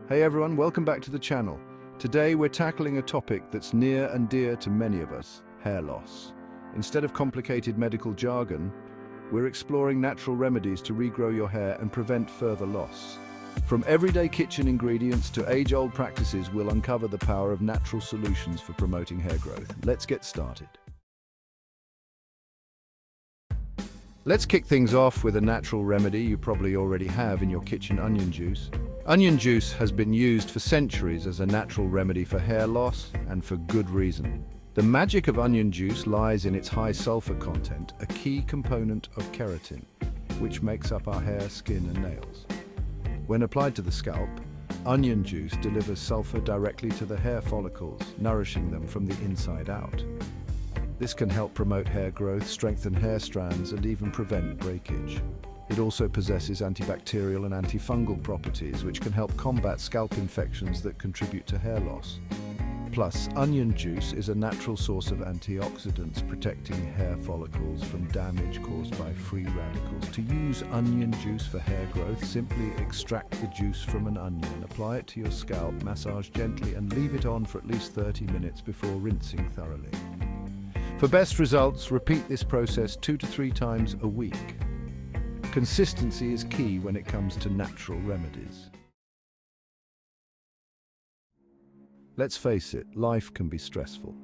Hey everyone, welcome back to the channel. Today we're tackling a topic that's near and dear to many of us, hair loss. Instead of complicated medical jargon, we're exploring natural remedies to regrow your hair and prevent further loss. From everyday kitchen ingredients to age-old practices, we'll uncover the power of natural solutions for promoting hair growth. Let's get started. Let's kick things off with a natural remedy you probably already have in your kitchen: onion juice. Onion juice has been used for centuries as a natural remedy for hair loss, and for good reason. The magic of onion juice lies in its high sulfur content, a key component of keratin, which makes up our hair, skin and nails. When applied to the scalp, onion juice delivers sulfur directly to the hair follicles, nourishing them from the inside out. This can help promote hair growth, strengthen hair strands, and even prevent breakage. It also possesses antibacterial and antifungal properties, which can help combat scalp infections that contribute to hair loss. Plus, onion juice is a natural source of antioxidants, protecting hair follicles from damage caused by free radicals. To use onion juice for hair growth, simply extract the juice from an onion, apply it to your scalp, massage gently, and leave it on for at least 30 minutes before rinsing thoroughly. For best results, repeat this process 2 to 3 times a week. Consistency is key when it comes to natural remedies. Let's face it, life can be stressful.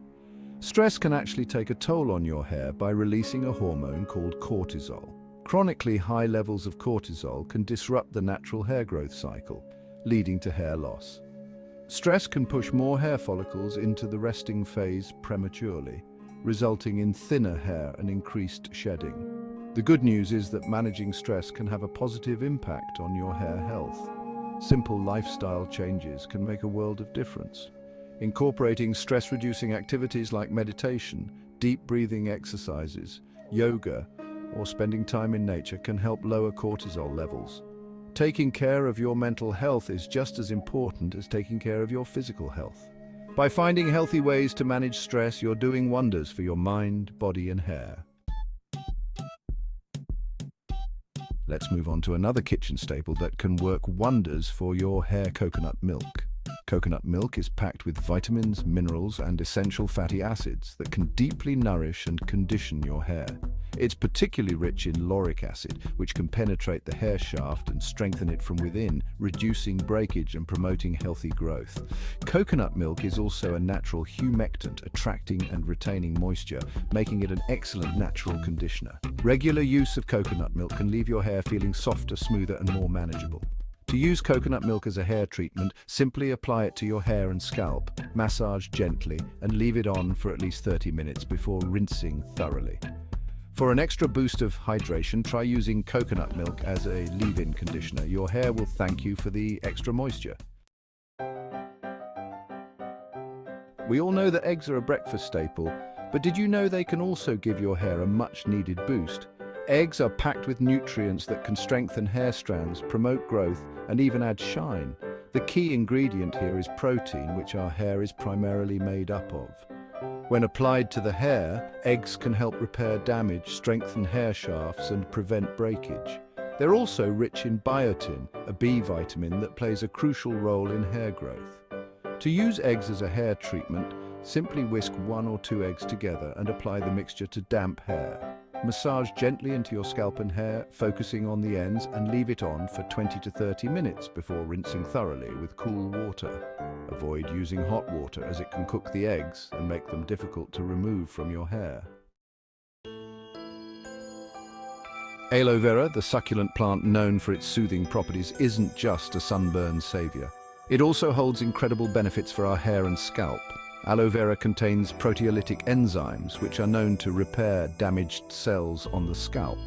Stress can actually take a toll on your hair by releasing a hormone called cortisol. Chronically high levels of cortisol can disrupt the natural hair growth cycle, leading to hair loss. Stress can push more hair follicles into the resting phase prematurely, resulting in thinner hair and increased shedding. The good news is that managing stress can have a positive impact on your hair health. Simple lifestyle changes can make a world of difference. Incorporating stress-reducing activities like meditation, deep breathing exercises, yoga, or spending time in nature can help lower cortisol levels. Taking care of your mental health is just as important as taking care of your physical health. By finding healthy ways to manage stress, you're doing wonders for your mind, body, and hair. Let's move on to another kitchen staple that can work wonders for your hair: coconut milk. Coconut milk is packed with vitamins, minerals, and essential fatty acids that can deeply nourish and condition your hair. It's particularly rich in lauric acid, which can penetrate the hair shaft and strengthen it from within, reducing breakage and promoting healthy growth. Coconut milk is also a natural humectant, attracting and retaining moisture, making it an excellent natural conditioner. Regular use of coconut milk can leave your hair feeling softer, smoother, and more manageable. To use coconut milk as a hair treatment, simply apply it to your hair and scalp, massage gently, and leave it on for at least 30 minutes before rinsing thoroughly. For an extra boost of hydration, try using coconut milk as a leave-in conditioner. Your hair will thank you for the extra moisture. We all know that eggs are a breakfast staple, but did you know they can also give your hair a much-needed boost? Eggs are packed with nutrients that can strengthen hair strands, promote growth, and even add shine. The key ingredient here is protein, which our hair is primarily made up of. When applied to the hair, eggs can help repair damage, strengthen hair shafts, and prevent breakage. They're also rich in biotin, a B vitamin that plays a crucial role in hair growth. To use eggs as a hair treatment, simply whisk 1 or 2 eggs together and apply the mixture to damp hair. Massage gently into your scalp and hair, focusing on the ends, and leave it on for 20 to 30 minutes before rinsing thoroughly with cool water. Avoid using hot water, as it can cook the eggs and make them difficult to remove from your hair. Aloe vera, the succulent plant known for its soothing properties, isn't just a sunburn savior. It also holds incredible benefits for our hair and scalp. Aloe vera contains proteolytic enzymes, which are known to repair damaged cells on the scalp.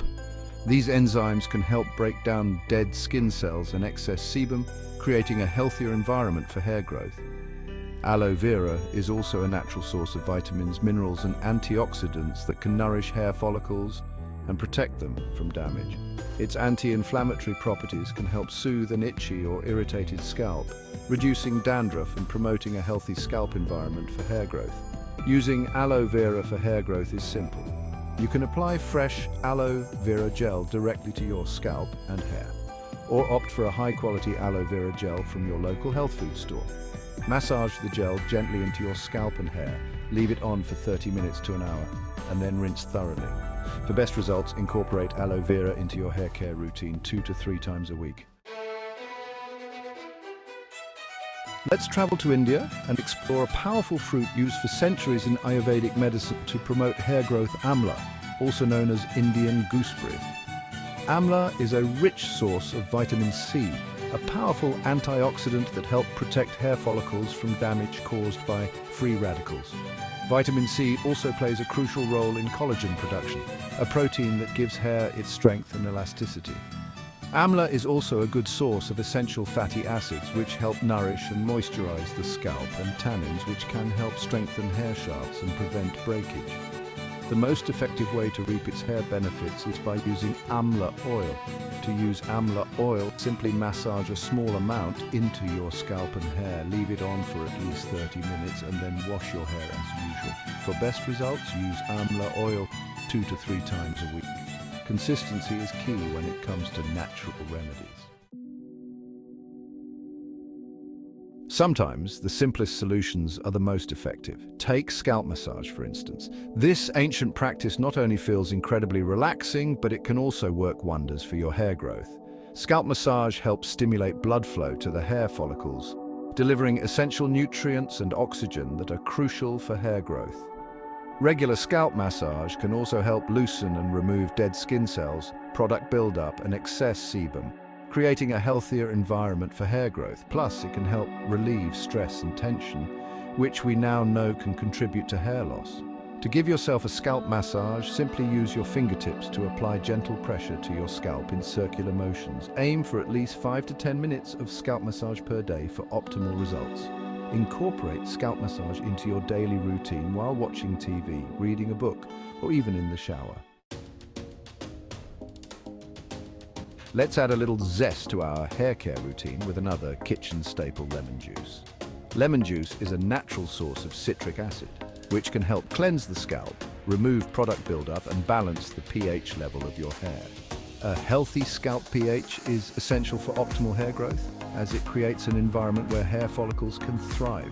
These enzymes can help break down dead skin cells and excess sebum, creating a healthier environment for hair growth. Aloe vera is also a natural source of vitamins, minerals, and antioxidants that can nourish hair follicles and protect them from damage. Its anti-inflammatory properties can help soothe an itchy or irritated scalp, reducing dandruff and promoting a healthy scalp environment for hair growth. Using aloe vera for hair growth is simple. You can apply fresh aloe vera gel directly to your scalp and hair. or opt for a high-quality aloe vera gel from your local health food store. Massage the gel gently into your scalp and hair, leave it on for 30 minutes to an hour, and then rinse thoroughly. For best results, incorporate aloe vera into your hair care routine 2 to 3 times a week. Let's travel to India and explore a powerful fruit used for centuries in Ayurvedic medicine to promote hair growth, amla, also known as Indian gooseberry. Amla is a rich source of vitamin C, a powerful antioxidant that helps protect hair follicles from damage caused by free radicals. Vitamin C also plays a crucial role in collagen production, a protein that gives hair its strength and elasticity. Amla is also a good source of essential fatty acids which help nourish and moisturize the scalp, and tannins which can help strengthen hair shafts and prevent breakage. The most effective way to reap its hair benefits is by using amla oil. To use amla oil, simply massage a small amount into your scalp and hair, leave it on for at least 30 minutes and then wash your hair as usual. For best results, use amla oil 2 to 3 times a week. Consistency is key when it comes to natural remedies. Sometimes the simplest solutions are the most effective. Take scalp massage, for instance. This ancient practice not only feels incredibly relaxing, but it can also work wonders for your hair growth. Scalp massage helps stimulate blood flow to the hair follicles, delivering essential nutrients and oxygen that are crucial for hair growth. Regular scalp massage can also help loosen and remove dead skin cells, product buildup, and excess sebum, creating a healthier environment for hair growth. Plus, it can help relieve stress and tension, which we now know can contribute to hair loss. To give yourself a scalp massage, simply use your fingertips to apply gentle pressure to your scalp in circular motions. Aim for at least 5 to 10 minutes of scalp massage per day for optimal results. Incorporate scalp massage into your daily routine while watching TV, reading a book, or even in the shower. Let's add a little zest to our hair care routine with another kitchen staple, lemon juice. Lemon juice is a natural source of citric acid, which can help cleanse the scalp, remove product buildup, and balance the pH level of your hair. A healthy scalp pH is essential for optimal hair growth, as it creates an environment where hair follicles can thrive.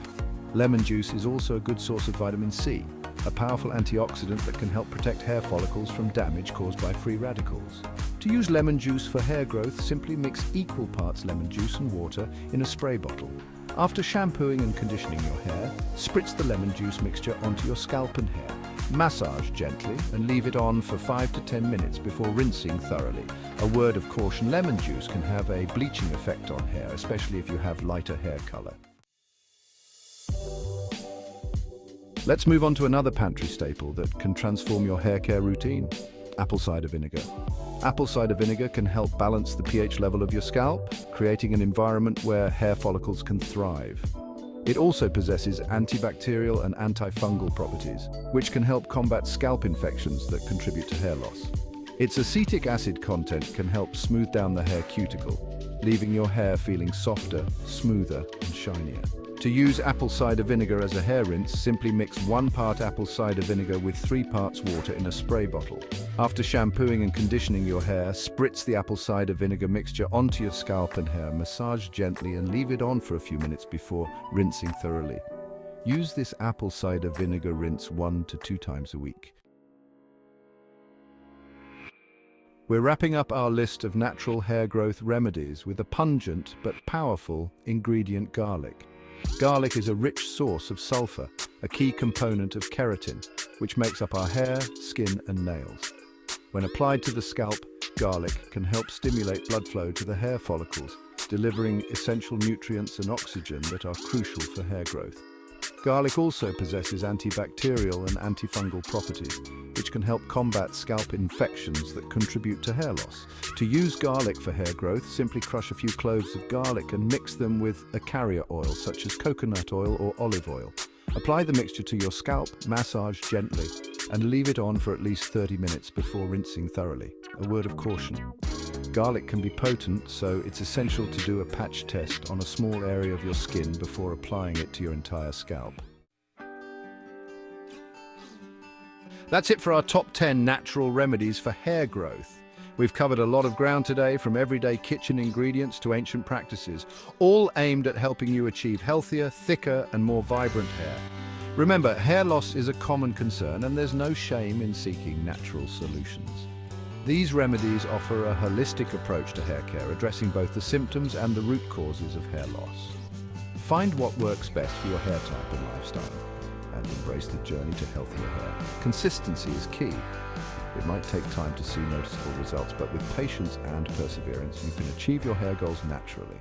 Lemon juice is also a good source of vitamin C, a powerful antioxidant that can help protect hair follicles from damage caused by free radicals. To use lemon juice for hair growth, simply mix equal parts lemon juice and water in a spray bottle. After shampooing and conditioning your hair, spritz the lemon juice mixture onto your scalp and hair. Massage gently and leave it on for 5 to 10 minutes before rinsing thoroughly. A word of caution: lemon juice can have a bleaching effect on hair, especially if you have lighter hair color. Let's move on to another pantry staple that can transform your hair care routine: apple cider vinegar. Apple cider vinegar can help balance the pH level of your scalp, creating an environment where hair follicles can thrive. It also possesses antibacterial and antifungal properties, which can help combat scalp infections that contribute to hair loss. Its acetic acid content can help smooth down the hair cuticle, leaving your hair feeling softer, smoother, and shinier. To use apple cider vinegar as a hair rinse, simply mix 1 part apple cider vinegar with 3 parts water in a spray bottle. After shampooing and conditioning your hair, spritz the apple cider vinegar mixture onto your scalp and hair, massage gently and leave it on for a few minutes before rinsing thoroughly. Use this apple cider vinegar rinse 1 to 2 times a week. We're wrapping up our list of natural hair growth remedies with a pungent but powerful ingredient: garlic. Garlic is a rich source of sulfur, a key component of keratin, which makes up our hair, skin, and nails. When applied to the scalp, garlic can help stimulate blood flow to the hair follicles, delivering essential nutrients and oxygen that are crucial for hair growth. Garlic also possesses antibacterial and antifungal properties, which can help combat scalp infections that contribute to hair loss. To use garlic for hair growth, simply crush a few cloves of garlic and mix them with a carrier oil, such as coconut oil or olive oil. Apply the mixture to your scalp, massage gently, and leave it on for at least 30 minutes before rinsing thoroughly. A word of caution: garlic can be potent, so it's essential to do a patch test on a small area of your skin before applying it to your entire scalp. That's it for our top 10 natural remedies for hair growth. We've covered a lot of ground today, from everyday kitchen ingredients to ancient practices, all aimed at helping you achieve healthier, thicker, and more vibrant hair. Remember, hair loss is a common concern, and there's no shame in seeking natural solutions. These remedies offer a holistic approach to hair care, addressing both the symptoms and the root causes of hair loss. Find what works best for your hair type and lifestyle, and embrace the journey to healthier hair. Consistency is key. It might take time to see noticeable results, but with patience and perseverance, you can achieve your hair goals naturally.